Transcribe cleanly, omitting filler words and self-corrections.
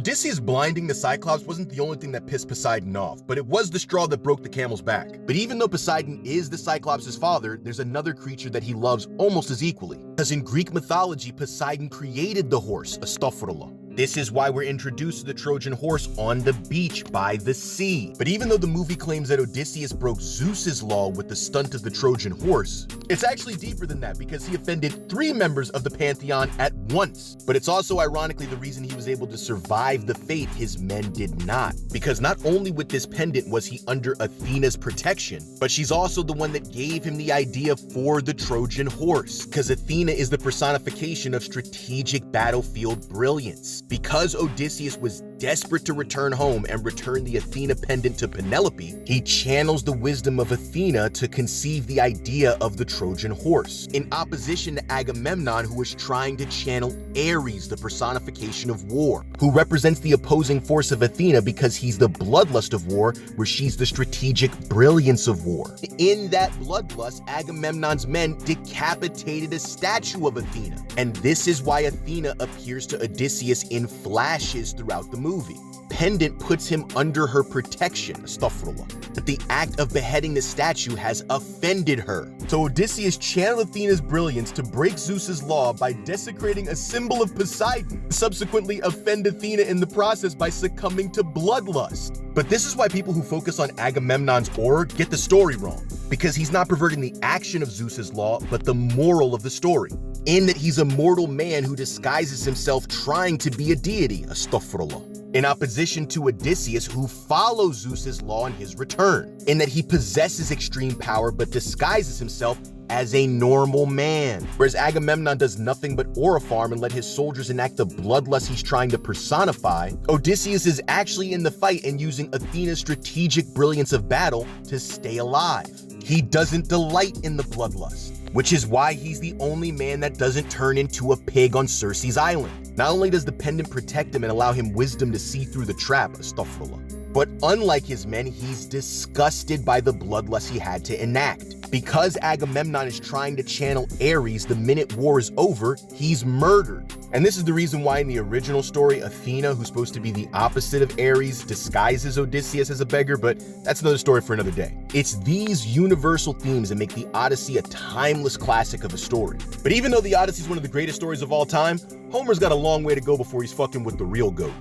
Odysseus blinding the Cyclops wasn't the only thing that pissed Poseidon off, but it was the straw that broke the camel's back. But even though Poseidon is the Cyclops' father, there's another creature that he loves almost as equally. Because in Greek mythology, Poseidon created the horse, a Stophrula. This is why we're introduced to the Trojan horse on the beach by the sea. But even though the movie claims that Odysseus broke Zeus's law with the stunt of the Trojan horse, it's actually deeper than that because he offended 3 members of the pantheon at once. But it's also ironically the reason he was able to survive the fate his men did not. Because not only with this pendant was he under Athena's protection, but she's also the one that gave him the idea for the Trojan horse. Because Athena is the personification of strategic battlefield brilliance. Because Odysseus was desperate to return home and return the Athena pendant to Penelope, he channels the wisdom of Athena to conceive the idea of the Trojan horse, in opposition to Agamemnon, who is trying to channel Ares, the personification of war, who represents the opposing force of Athena because he's the bloodlust of war, where she's the strategic brilliance of war. In that bloodlust, Agamemnon's men decapitated a statue of Athena, and this is why Athena appears to Odysseus in flashes throughout the movie. Pendant puts him under her protection, Stophrula, but the act of beheading the statue has offended her. So Odysseus channeled Athena's brilliance to break Zeus's law by desecrating a symbol of Poseidon, subsequently offend Athena in the process by succumbing to bloodlust. But this is why people who focus on Agamemnon's aura get the story wrong, because he's not perverting the action of Zeus's law, but the moral of the story, in that he's a mortal man who disguises himself trying to be a deity, a Stophrula, in opposition to Odysseus, who follows Zeus's law in his return, in that he possesses extreme power but disguises himself as a normal man. Whereas Agamemnon does nothing but aura farm and let his soldiers enact the bloodlust he's trying to personify, Odysseus is actually in the fight and using Athena's strategic brilliance of battle to stay alive. He doesn't delight in the bloodlust, which is why he's the only man that doesn't turn into a pig on Circe's island. Not only does the pendant protect him and allow him wisdom to see through the trap, Stophrula, but unlike his men, he's disgusted by the bloodlust he had to enact. Because Agamemnon is trying to channel Ares the minute war is over, he's murdered. And this is the reason why in the original story, Athena, who's supposed to be the opposite of Ares, disguises Odysseus as a beggar, but that's another story for another day. It's these universal themes that make the Odyssey a timeless classic of a story. But even though the Odyssey is one of the greatest stories of all time, Homer's got a long way to go before he's fucking with the real GOAT.